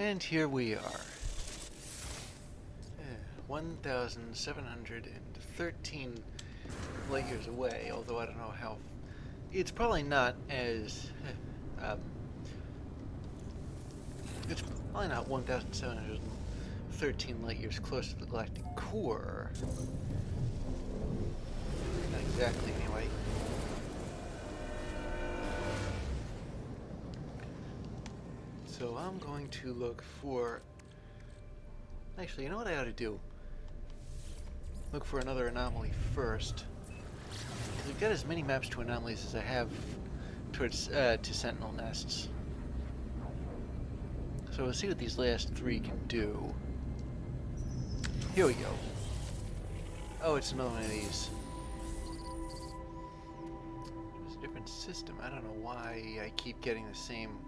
And here we are. 1,713 light years away, although I don't know how. It's probably not as. It's probably not 1,713 light years close to the galactic core. Not exactly, anyway. So I'm going to look for... Actually, you know what I ought to do? Look for another anomaly first. Because I've got as many maps to anomalies as I have towards to sentinel nests. So we'll see what these last three can do. Here we go. Oh, it's another one of these. It's a different system. I don't know why I keep getting the same...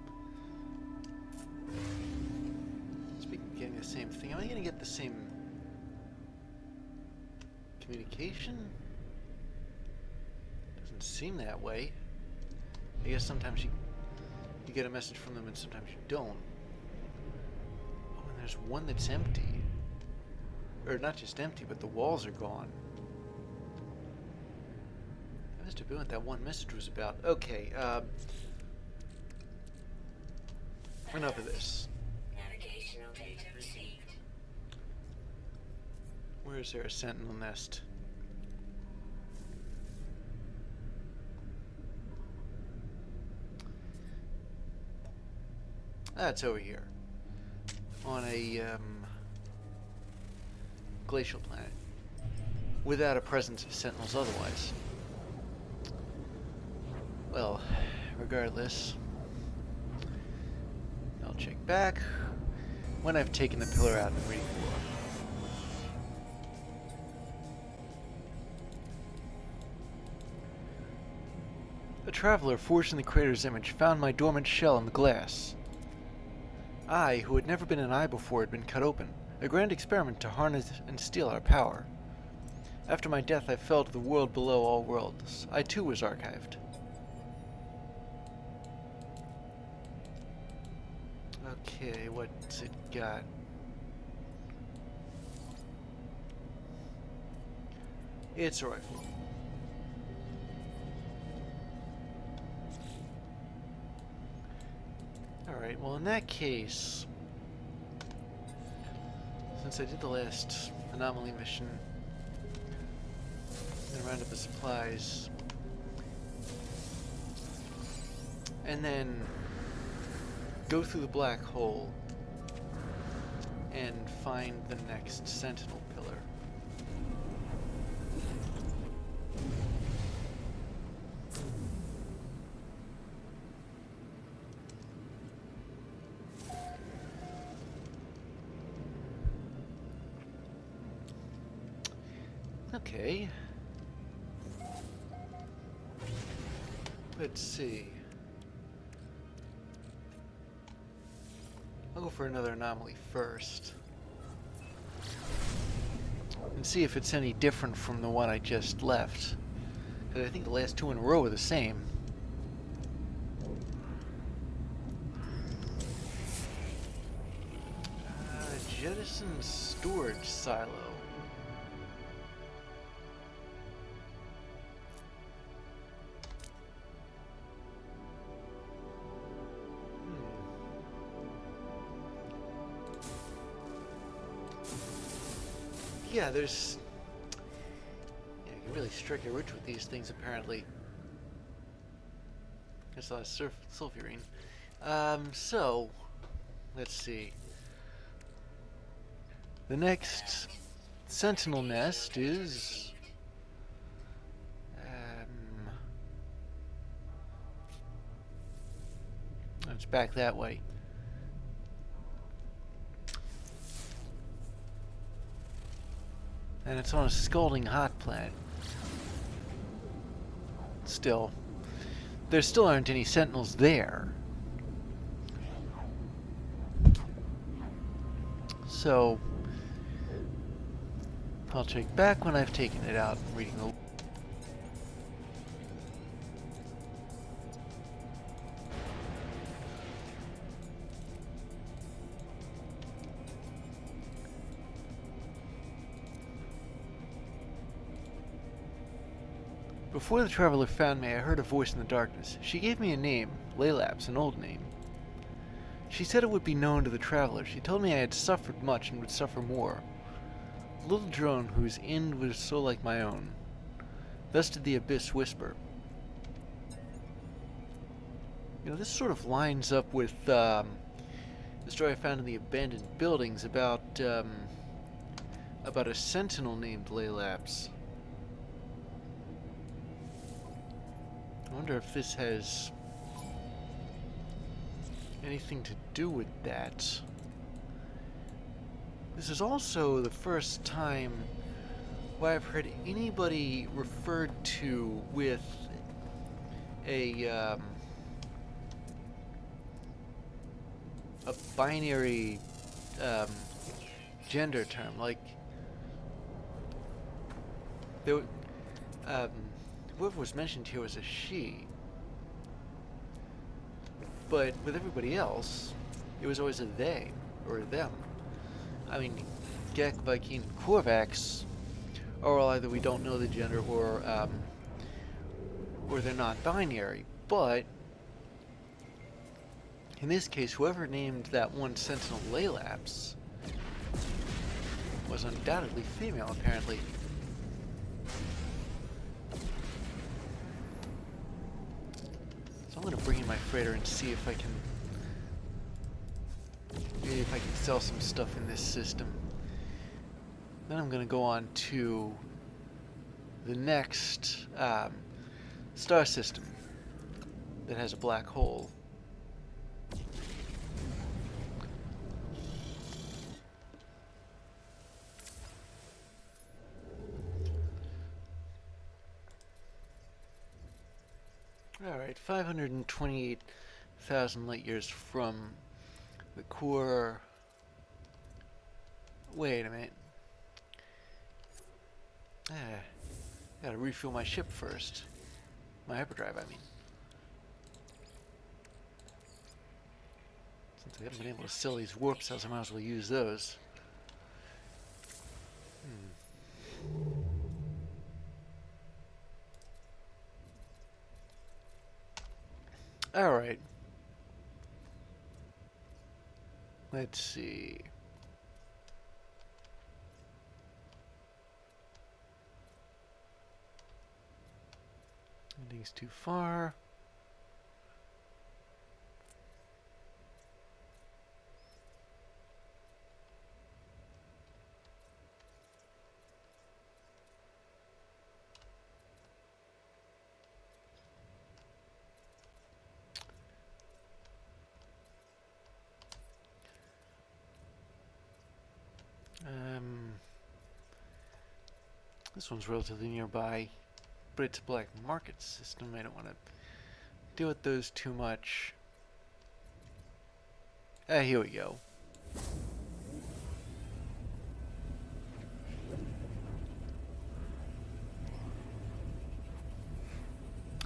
Speaking of getting the same thing, am I going to get the same communication? Doesn't seem that way. I guess sometimes you get a message from them and sometimes you don't. Oh, and there's one that's empty. Or not just empty, but the walls are gone. That must have been what that one message was about. Okay, enough of this. Navigational data received. Where is there a sentinel nest? That's over here. On a glacial planet. Without a presence of sentinels otherwise. Well, regardless, I'll check back when I've taken the pillar out and reading the book. A traveler forged in the crater's image found my dormant shell in the glass. I, who had never been an eye before, had been cut open. A grand experiment to harness and steal our power. After my death, I fell to the world below all worlds. I too was archived. Okay, what's it got? It's a rifle. Alright, well in that case, since I did the last anomaly mission and round up the supplies, and then go through the black hole and find the next sentinel pillar. Okay. Let's see. I'll go for another anomaly first. And see if it's any different from the one I just left. Because I think the last two in a row were the same. Jettison storage silo. Yeah, there's... Yeah, you can really strike a rich with these things, apparently. There's a lot of sulfurine. So... Let's see. The next sentinel nest is... It's back that way. And it's on a scalding hot planet. Still, there still aren't any sentinels there. So, I'll check back when I've taken it out and reading the... Before the traveler found me, I heard a voice in the darkness. She gave me a name, Laylaps, an old name. She said it would be known to the traveler. She told me I had suffered much and would suffer more. A little drone whose end was so like my own. Thus did the abyss whisper. You know, this sort of lines up with the story I found in the abandoned buildings about a sentinel named Laylaps. I wonder if this has anything to do with that. This is also the first time where I've heard anybody referred to with a binary gender term. Like, there, whoever was mentioned here was a she, but with everybody else, it was always a they or a them. I mean, Gek, Viking, and Korvax are all either we don't know the gender or they're not binary. But in this case, whoever named that one sentinel Laylaps was undoubtedly female, apparently. So I'm going to bring in my freighter and see if I can sell some stuff in this system. Then I'm going to go on to the next star system that has a black hole. Alright, 528,000 light years from the core. Wait a minute. Gotta refuel my ship first. My hyperdrive, I mean. Since I haven't been able to sell these warp cells, I might as well use those. Alright. Let's see. Ending's too far. This one's relatively nearby, but it's a black market system. I don't want to deal with those too much. Here we go.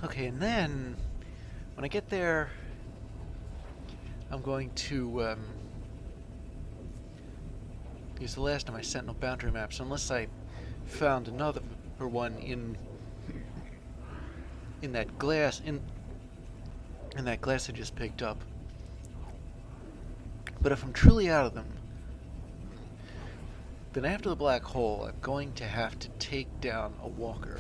Okay, and then when I get there, I'm going to use the last of my Sentinel boundary maps, unless I found another one in that glass in that glass I just picked up. But if I'm truly out of them, then after the black hole, I'm going to have to take down a walker.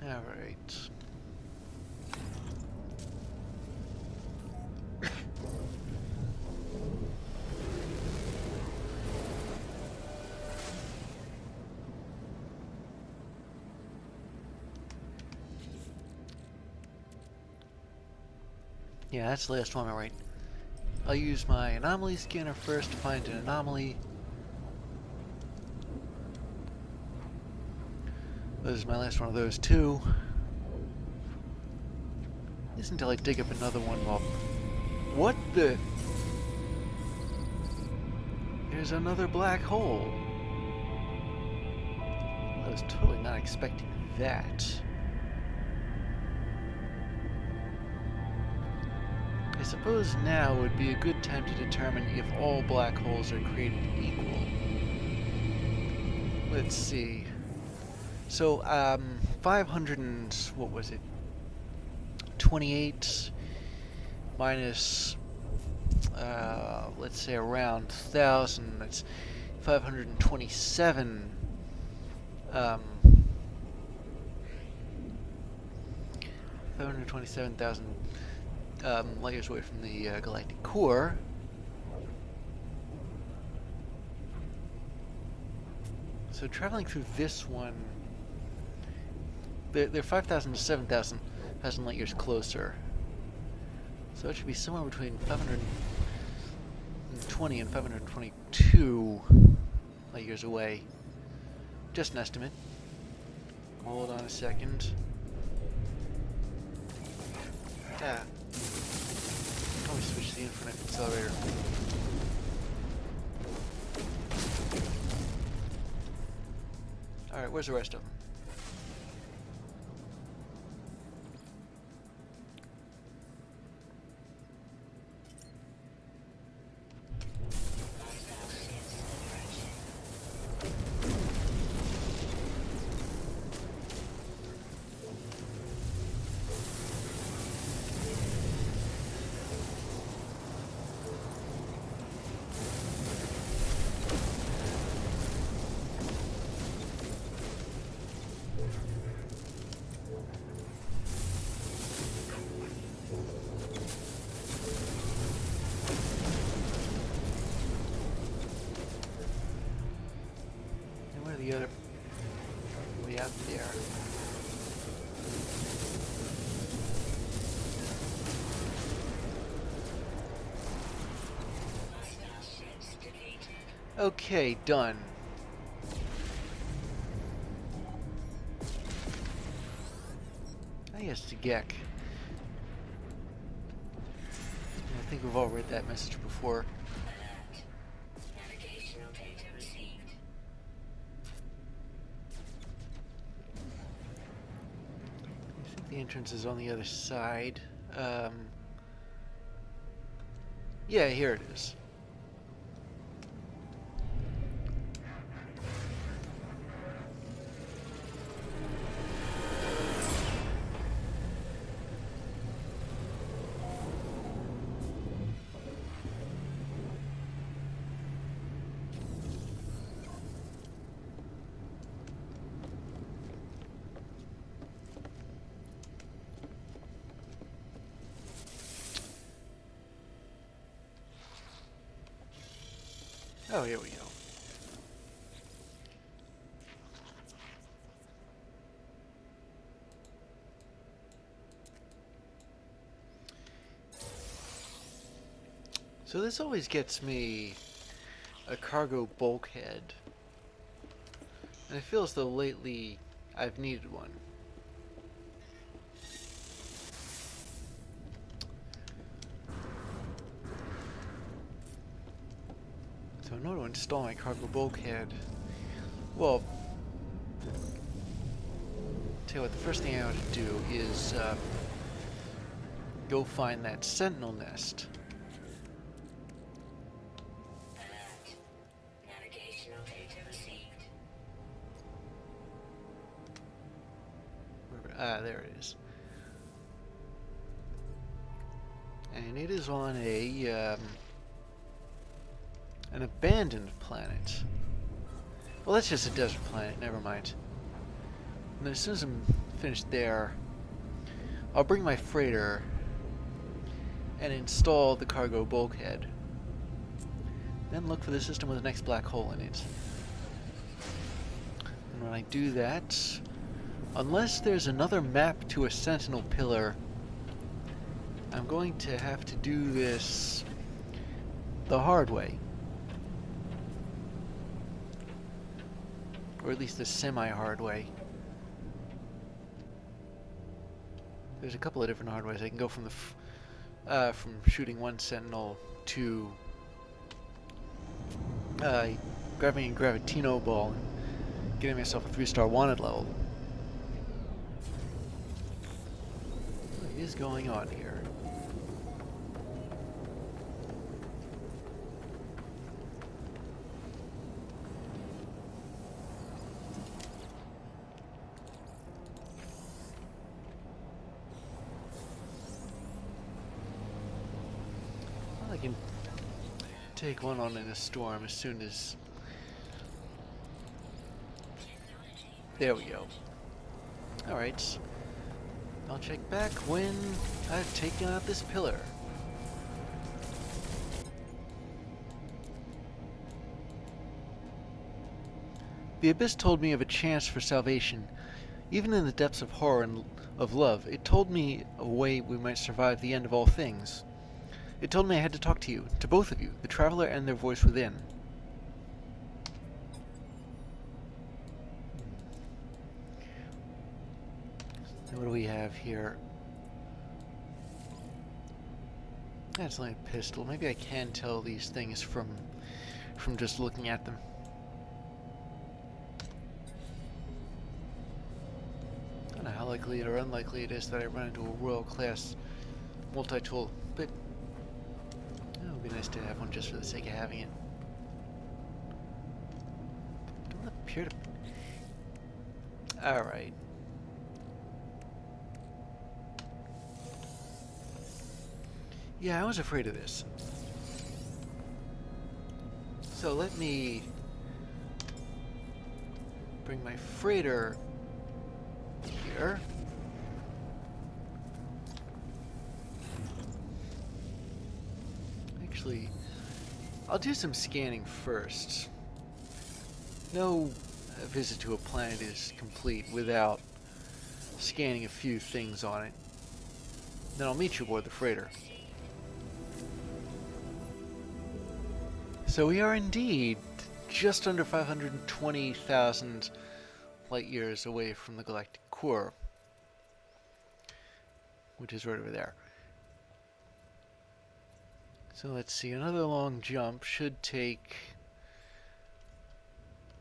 Alright. Yeah, that's the last one, alright. I'll use my anomaly scanner first to find an anomaly. This is my last one of those too. Just until I dig up another one. Well, what the? There's another black hole. I was totally not expecting that. I suppose now would be a good time to determine if all black holes are created equal. Let's see. So, 500 and, what was it? 28 minus, let's say around 1,000, that's 527, 527,000 light years away from the galactic core. So traveling through this one, they're 5,000 to 7,000 light years closer. So it should be somewhere between 520 and 522 light years away. Just an estimate. Hold on a second. Ah. Probably switch to the infinite accelerator. Alright, where's the rest of them? The other way out there. Okay, done. Ah, yes, to Gek. I think we've all read that message before. Navigational data received. I think the entrance is on the other side. Yeah, here it is. Oh, here we go. So this always gets me a cargo bulkhead. And I feel as though lately I've needed one. So in order to install my cargo bulkhead, well, tell you what, the first thing I ought to do is go find that sentinel nest. Alert. Navigational data received. Ah, there it is. And it is on a an abandoned planet. Well, that's just a desert planet, never mind. And then as soon as I'm finished there, I'll bring my freighter and install the cargo bulkhead. Then look for the system with the next black hole in it. And when I do that, unless there's another map to a sentinel pillar, I'm going to have to do this the hard way. Or at least the semi-hard way. There's a couple of different hard ways. I can go from the from shooting one sentinel to grabbing a gravitino ball and getting myself a 3-star wanted level. What is going on here? Well, I can take one on in a storm as soon as... There we go. Alright. I'll check back when I've taken out this pillar. The Abyss told me of a chance for salvation. Even in the depths of horror and of love, it told me a way we might survive the end of all things. It told me I had to talk to you, to both of you, the Traveler and their voice within. What do we have here? That's only a pistol. Maybe I can tell these things from just looking at them. I don't know how likely or unlikely it is that I run into a Royal class multi-tool, but it would be nice to have one just for the sake of having it. Don't appear to... Alright. Yeah, I was afraid of this. So let me bring my freighter here. Actually, I'll do some scanning first. No visit to a planet is complete without scanning a few things on it. Then I'll meet you aboard the freighter. So we are indeed just under 520,000 light years away from the galactic core, which is right over there. So let's see, another long jump should take...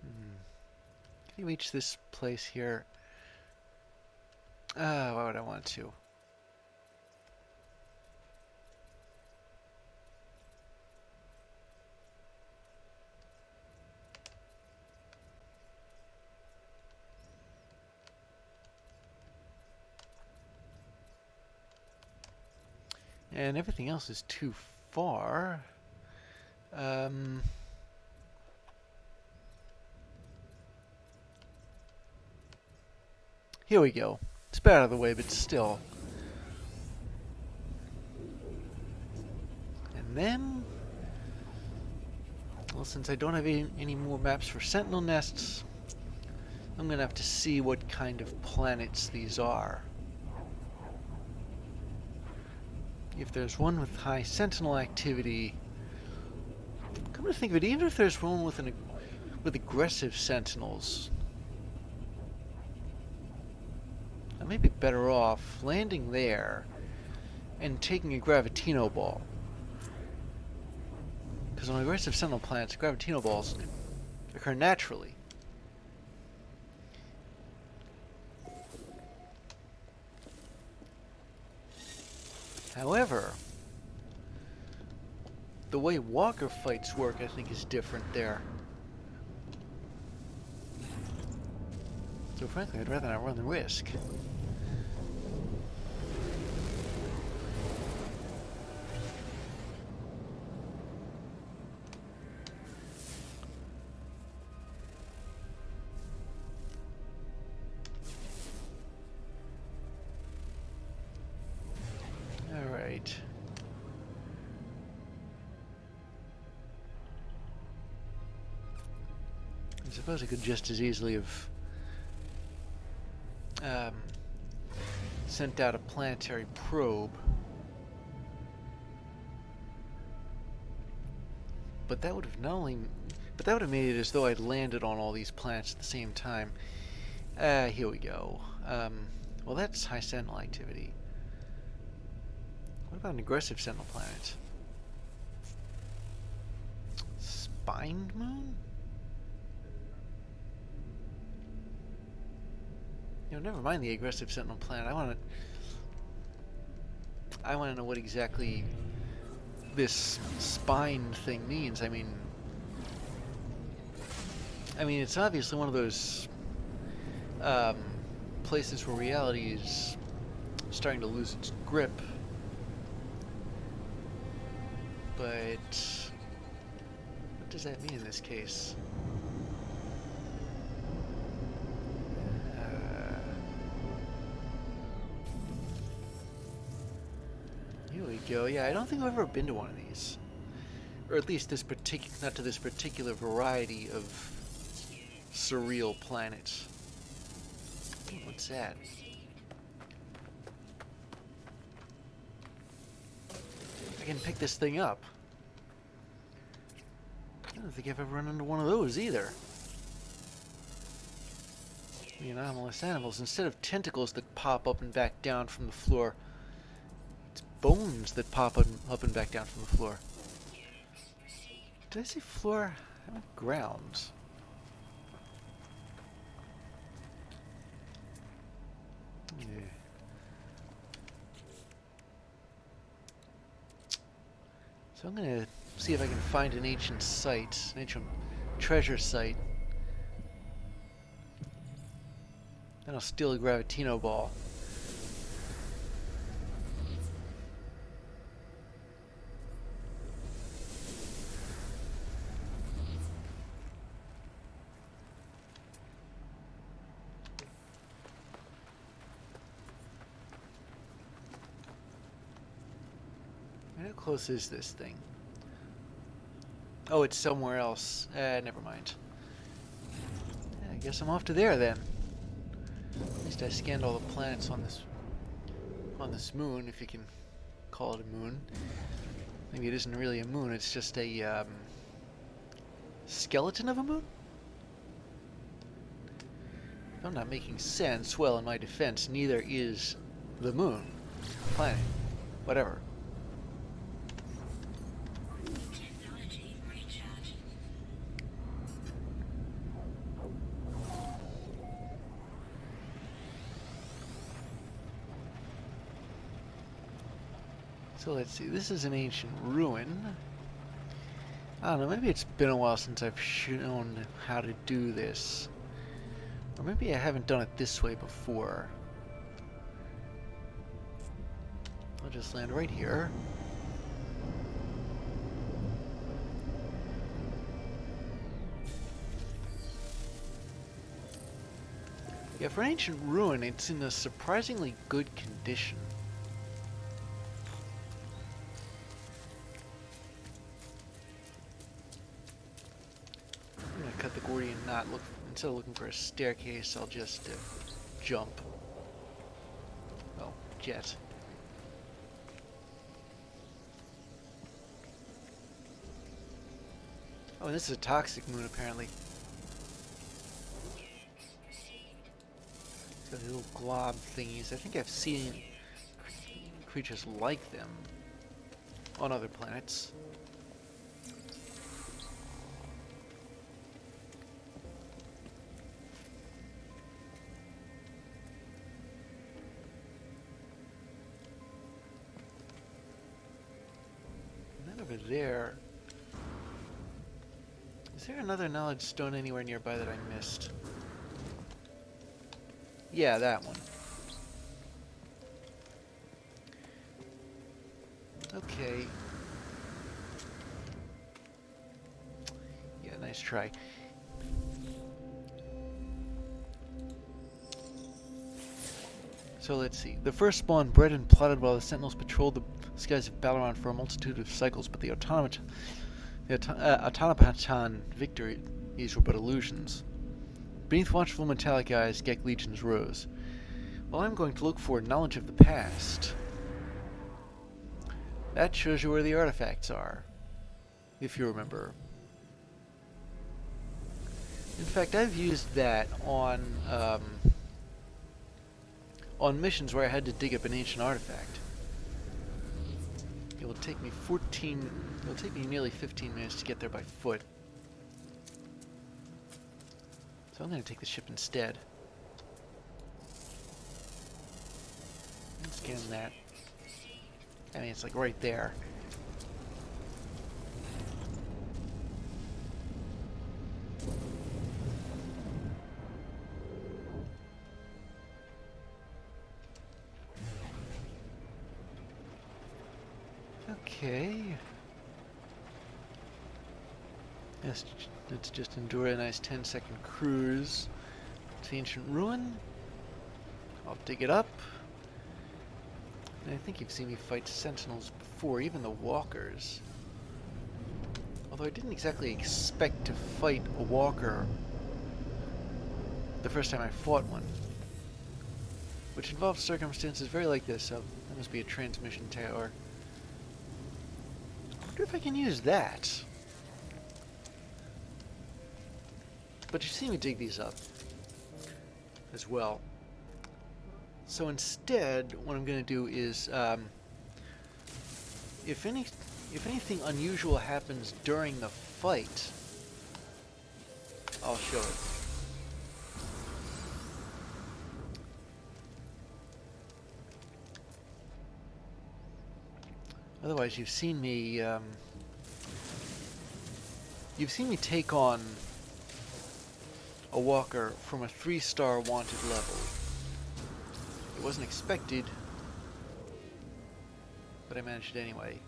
Can you reach this place here? Why would I want to? And everything else is too far. Here we go. It's bad out of the way, but still. And then... Well, since I don't have any more maps for Sentinel nests, I'm gonna have to see what kind of planets these are. If there's one with high Sentinel activity, come to think of it, even if there's one with aggressive Sentinels, I may be better off landing there and taking a Gravitino ball. Because on aggressive Sentinel planets, Gravitino balls occur naturally. However, the way walker fights work, I think, is different there. So frankly, I'd rather not run the risk. Alright. I suppose I could just as easily have sent out a planetary probe. But that would have not only... But that would have made it as though I'd landed on all these planets at the same time. Here we go. Well, that's high Sentinel activity. What about an aggressive Sentinel planet? Spined moon? Never mind the aggressive sentinel planet. I want to know what exactly this spine thing means. I mean, it's obviously one of those places where reality is starting to lose its grip. But what does that mean in this case? Here we go. Yeah, I don't think I've ever been to one of these. Or at least this not to this particular variety of surreal planets. What's that? I can pick this thing up. I don't think I've ever run into one of those either. The anomalous animals, instead of tentacles that pop up and back down from the floor, it's bones that pop up and back down from the floor. Did I say floor? I meant grounds. Yeah. So I'm gonna see if I can find an ancient site, an ancient treasure site. Then I'll steal a Gravitino ball. How close is this thing? Oh, it's somewhere else. Never mind. I guess I'm off to there then. At least I scanned all the planets on this moon, if you can call it a moon. Maybe it isn't really a moon, it's just a skeleton of a moon? If I'm not making sense, well, in my defense, neither is the moon. Planet. Whatever. Technology recharge. So let's see, this is an ancient ruin. I don't know, maybe it's been a while since I've shown how to do this. Or maybe I haven't done it this way before. I'll just land right here. Yeah, for an ancient ruin, it's in a surprisingly good condition. I'm gonna cut the Gordian knot. Instead of looking for a staircase, I'll just jump. Oh, jet. Oh, and this is a toxic moon, apparently. It's got little glob thingies. I think I've seen creatures like them on other planets. And then over there... Is there another knowledge stone anywhere nearby that I missed? Yeah, that one. Okay. Yeah, nice try. So let's see. The first spawn bred and plotted while the Sentinels patrolled the skies of Balaron for a multitude of cycles, but the automaton victories were but illusions. Beneath watchful metallic eyes, Gek legions rose. Well, I'm going to look for knowledge of the past. That shows you where the artifacts are, if you remember. In fact, I've used that on missions where I had to dig up an ancient artifact. It will take me nearly 15 minutes to get there by foot. So I'm going to take the ship instead. Scan that. I mean, it's like right there. Okay. Let's just endure a nice 10-second cruise to the ancient ruin. I'll dig it up. And I think you've seen me fight sentinels before, even the walkers. Although I didn't exactly expect to fight a walker the first time I fought one. Which involved circumstances very like this, so that must be a transmission tower. I wonder if I can use that. But you see me dig these up as well. So instead, what I'm going to do is, if anything unusual happens during the fight, I'll show it. Otherwise, you've seen me take on a walker from a 3-star wanted level. It wasn't expected, but I managed it anyway.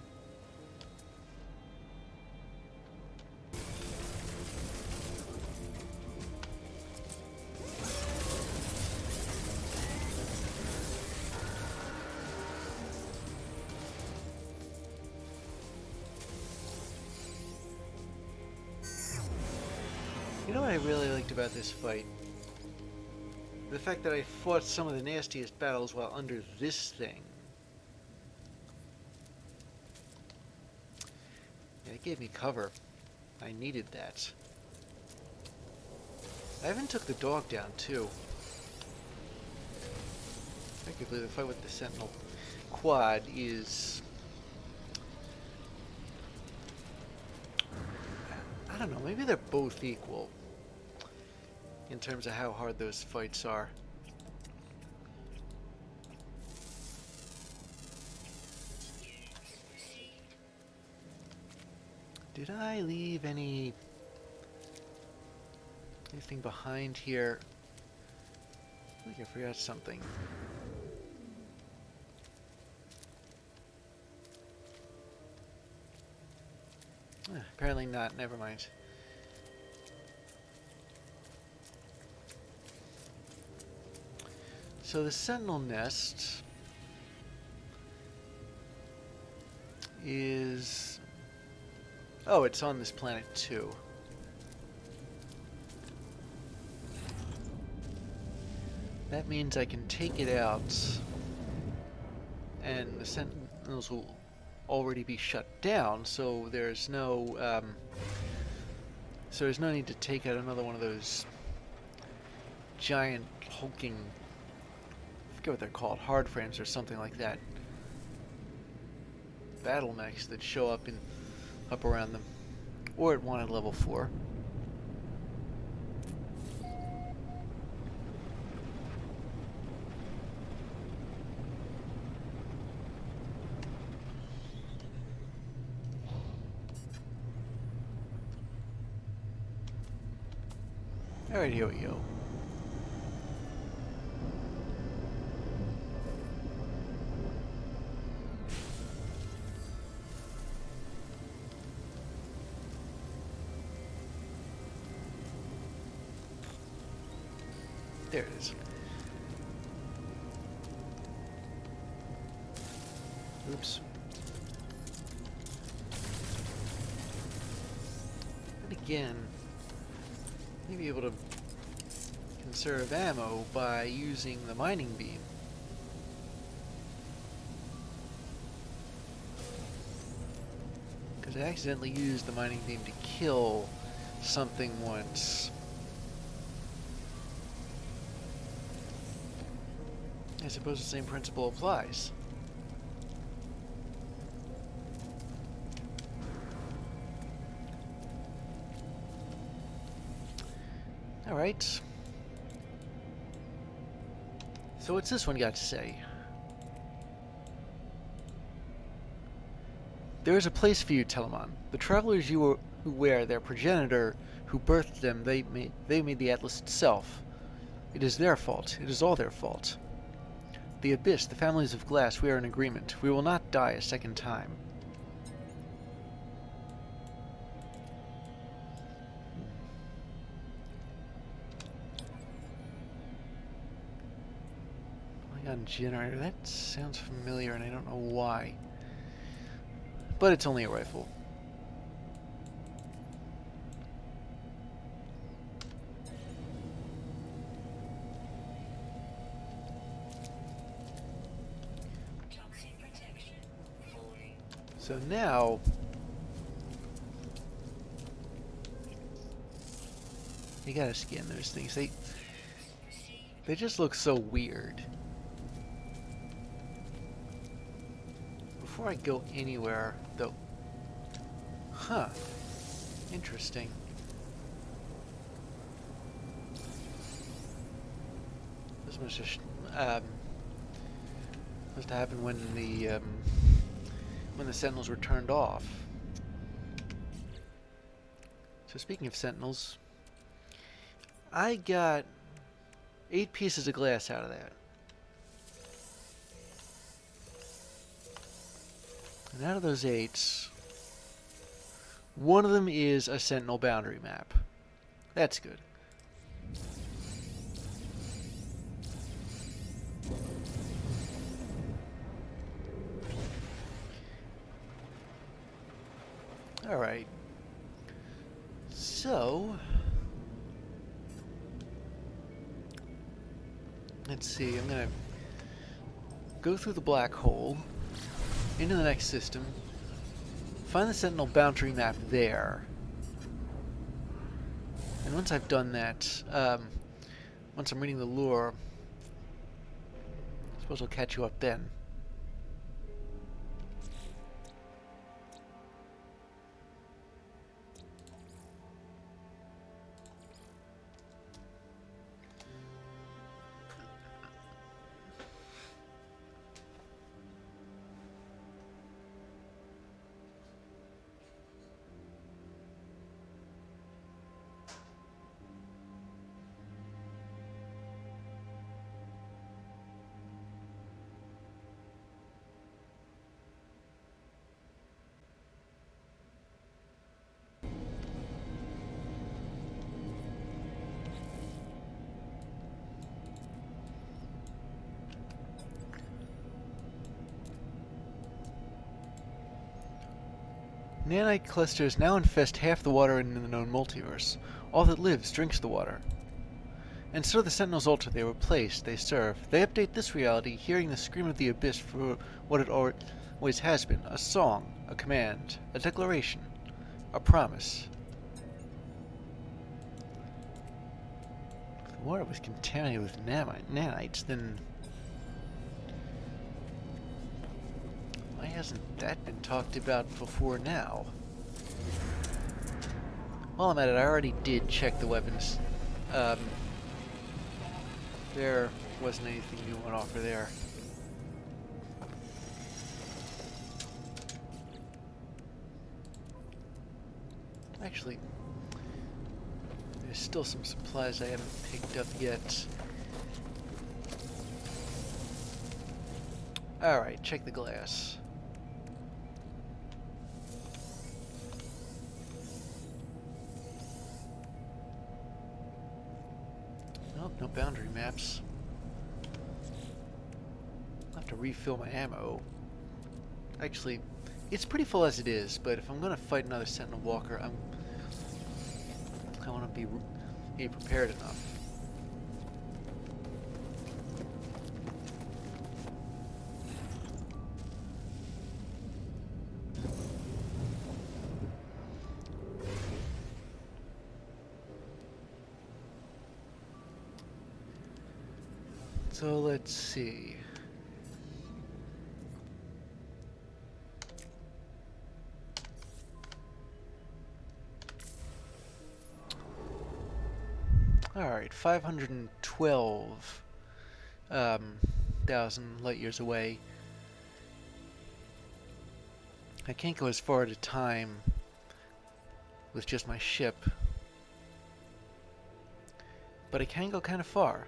You know what I really liked about this fight? The fact that I fought some of the nastiest battles while under this thing. Yeah, it gave me cover. I needed that. I even took the dog down, too. Effectively, the fight with the Sentinel quad is... I don't know, maybe they're both equal in terms of how hard those fights are. Did I leave anything behind here? I think I forgot something. Apparently not, never mind. So the Sentinel nest is... oh, it's on this planet too. That means I can take it out and the Sentinels will already be shut down, so there's no need to take out another one of those giant hulking, I forget what they're called, hard frames or something like that, battle mechs that show up around them, or at wanted level 4. Alright, here we go. There it is. Oops. And again, you'll be able to conserve ammo by using the mining beam. Because I accidentally used the mining beam to kill something once. I suppose the same principle applies. Alright. So what's this one got to say? There is a place for you, Telemon. The travelers who wear their progenitor who birthed them, they made the Atlas itself. It is their fault. It is all their fault. The Abyss, the families of Glass, we are in agreement. We will not die a second time. Polygon generator, that sounds familiar and I don't know why. But it's only a rifle. Toxic protection fully. So now you gotta scan those things. They just look so weird. Before I go anywhere, though. Huh. Interesting. This must just must happen when the sentinels were turned off. So speaking of sentinels, I got 8 pieces of glass out of that. And out of those 8, one of them is a sentinel boundary map. That's good. Alright. So let's see, I'm gonna go through the black hole into the next system, find the sentinel boundary map there, and once I've done that, once I'm reading the lore, I suppose I'll catch you up then. Nanite clusters now infest half the water in the known multiverse. All that lives drinks the water. And so the Sentinels alter, they replace, they serve. They update this reality, hearing the scream of the Abyss for what it always has been. A song, a command, a declaration, a promise. If the water was contaminated with nanites, then why hasn't that been talked about before now? While I'm at it, I already did check the weapons. There wasn't anything new on offer there. Actually, there's still some supplies I haven't picked up yet. Alright, check the glass. Nope, no boundary maps. I'll have to refill my ammo. Actually, it's pretty full as it is, but if I'm gonna fight another Sentinel Walker, I want to be prepared enough. So let's see. Alright, 512,000 light years away. I can't go as far at a time with just my ship, but I can go kind of far.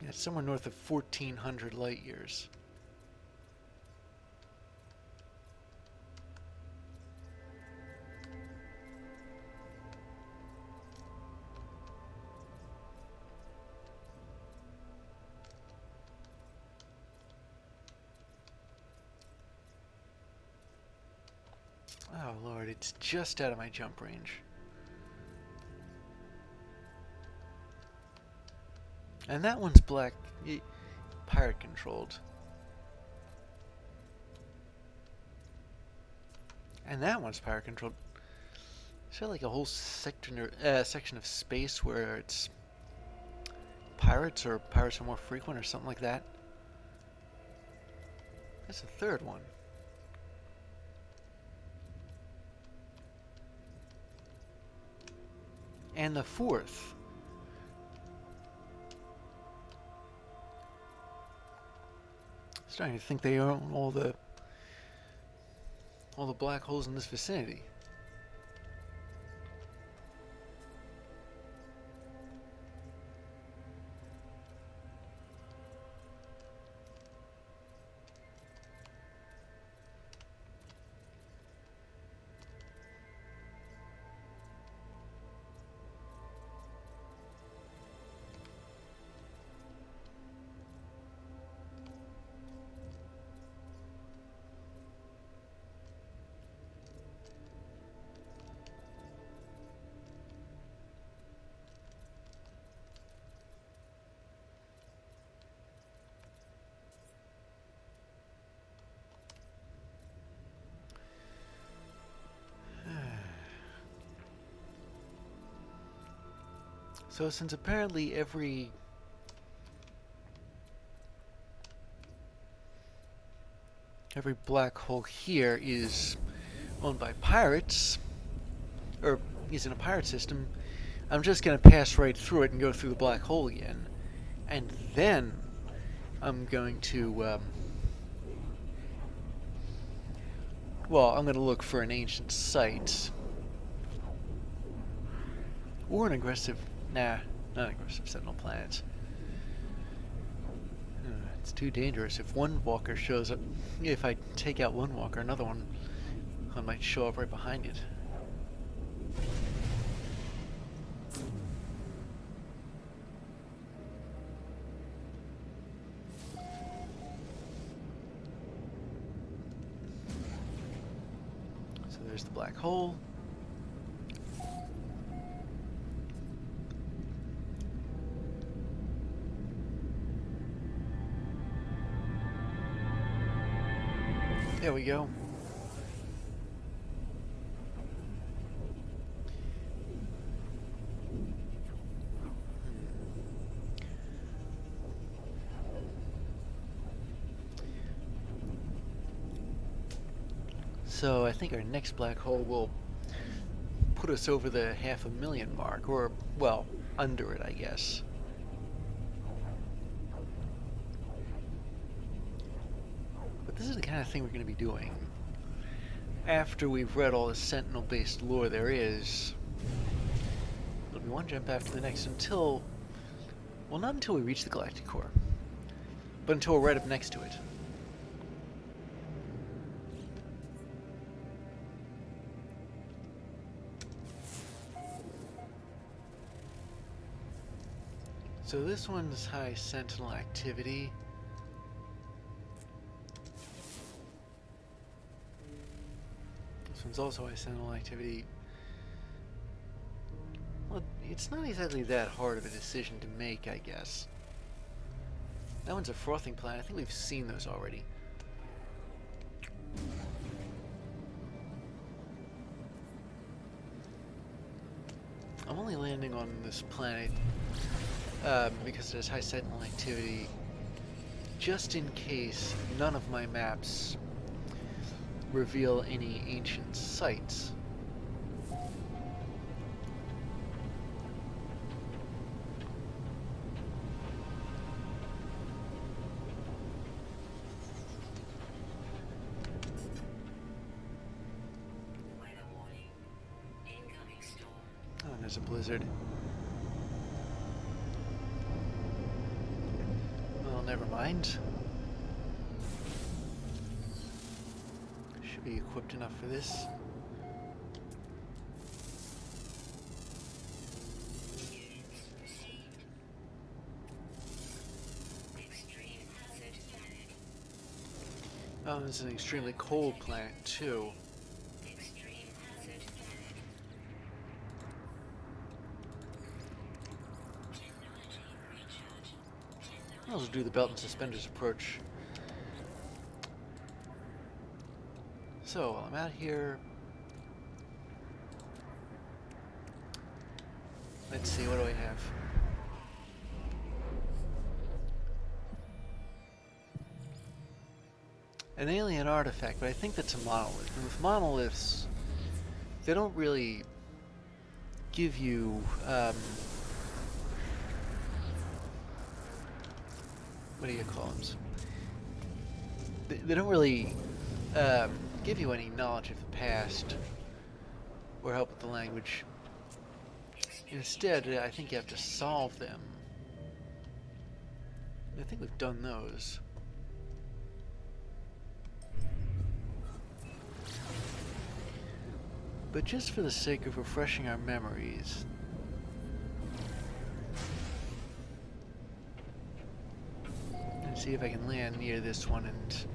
Yeah, it's somewhere north of 1,400 light years. Oh lord, it's just out of my jump range. And that one's black, pirate controlled. And that one's pirate controlled. Is there like a whole section of space where it's pirates, or pirates are more frequent, or something like that? That's the third one. And the fourth. Starting to think they own all the black holes in this vicinity. So since apparently every black hole here is owned by pirates, or is in a pirate system, I'm just going to pass right through it and go through the black hole again. And then I'm going to, well, I'm going to look for an ancient site. Or an aggressive, nah, not aggressive sentinel planet. It's too dangerous. If one walker shows up, if I take out one walker, another one might show up right behind it. So there's the black hole. There we go. So I think our next black hole will put us over the 500,000 mark, or, well, under it, I guess. But this is the kind of thing we're going to be doing after we've read all the Sentinel-based lore there is. It'll be one jump after the next until, well, not until we reach the Galactic Core, but until we're right up next to it. So this one's high Sentinel activity. This one's also high Sentinel activity. Well, it's not exactly that hard of a decision to make, I guess. That one's a frothing planet. I think we've seen those already. I'm only landing on this planet because it has high Sentinel activity, just in case none of my maps reveal any ancient sites. there's a blizzard. Well, never mind. Should be equipped enough for this. Oh, this is an extremely cold planet, too. I'll just do the belt and suspenders approach. So, while I'm out here, let's see, what do I have? An alien artifact, but I think that's a monolith. And with monoliths, they don't really give you, what do you call them? They don't really give you any knowledge of the past or help with the language. Instead, I think you have to solve them. I think we've done those. But just for the sake of refreshing our memories, and see if I can land near this one. And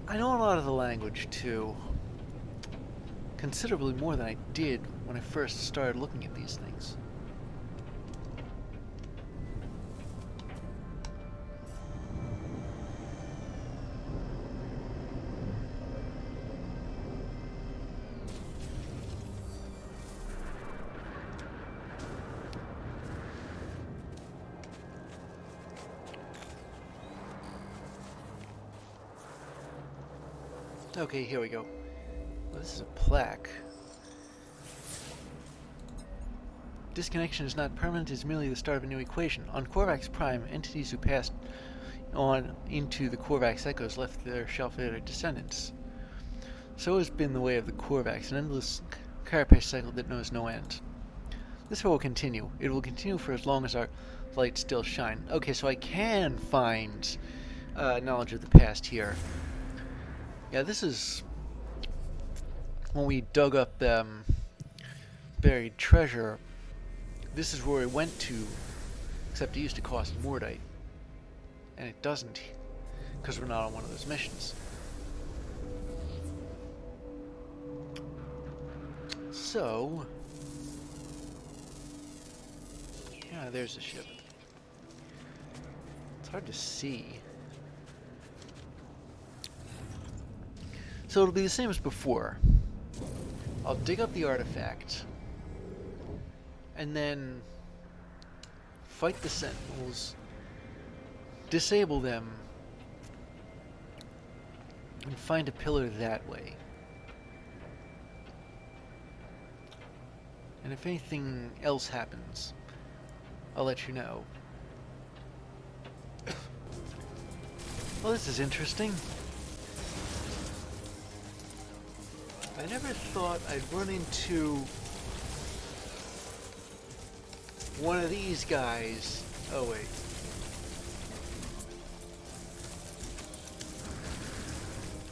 I know a lot of the language too, considerably more than I did when I first started looking at these things. Okay, here we go. Well, this is a plaque. Disconnection is not permanent, it is merely the start of a new equation. On Korvax Prime, entities who passed on into the Korvax echoes left their shelf for their descendants. So has been the way of the Korvax, an endless carapace cycle that knows no end. This will continue. It will continue for as long as our lights still shine. Okay, so I can find knowledge of the past here. Yeah, this is when we dug up buried treasure. This is where we went to, except it used to cost Mordite. And it doesn't, because we're not on one of those missions. So, yeah, there's the ship. It's hard to see. So it'll be the same as before. I'll dig up the artifact, and then fight the Sentinels, disable them, and find a pillar that way. And if anything else happens, I'll let you know. Well, this is interesting. I never thought I'd run into one of these guys. Oh, wait.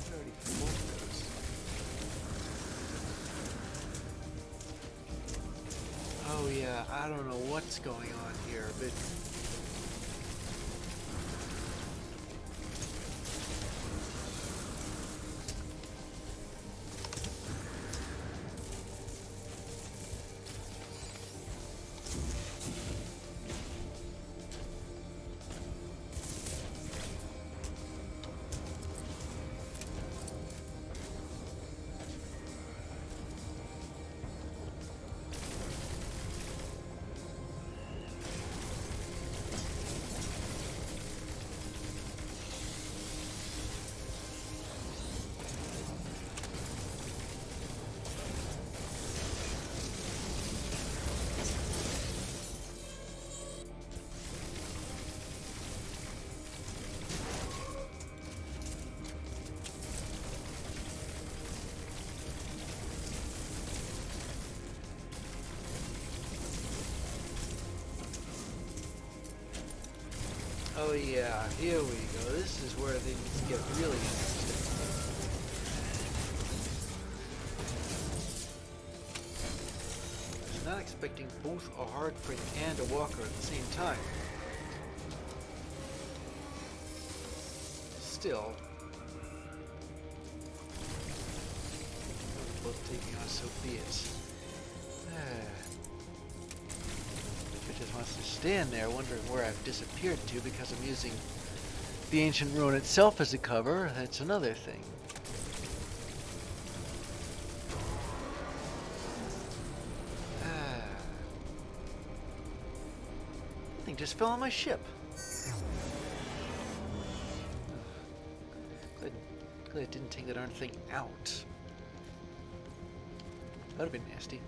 I already fought those. Oh, yeah. I don't know what's going on here, but... Oh yeah, here we go. This is where things get really interesting. I was not expecting both a hard freak and a walker at the same time. Still, both taking on, so be it. It just wants to stand there wondering where I've disappeared to because I'm using the ancient ruin itself as a cover. That's another thing. Something just fell on my ship. Glad it didn't take that darn thing out. That would have been nasty.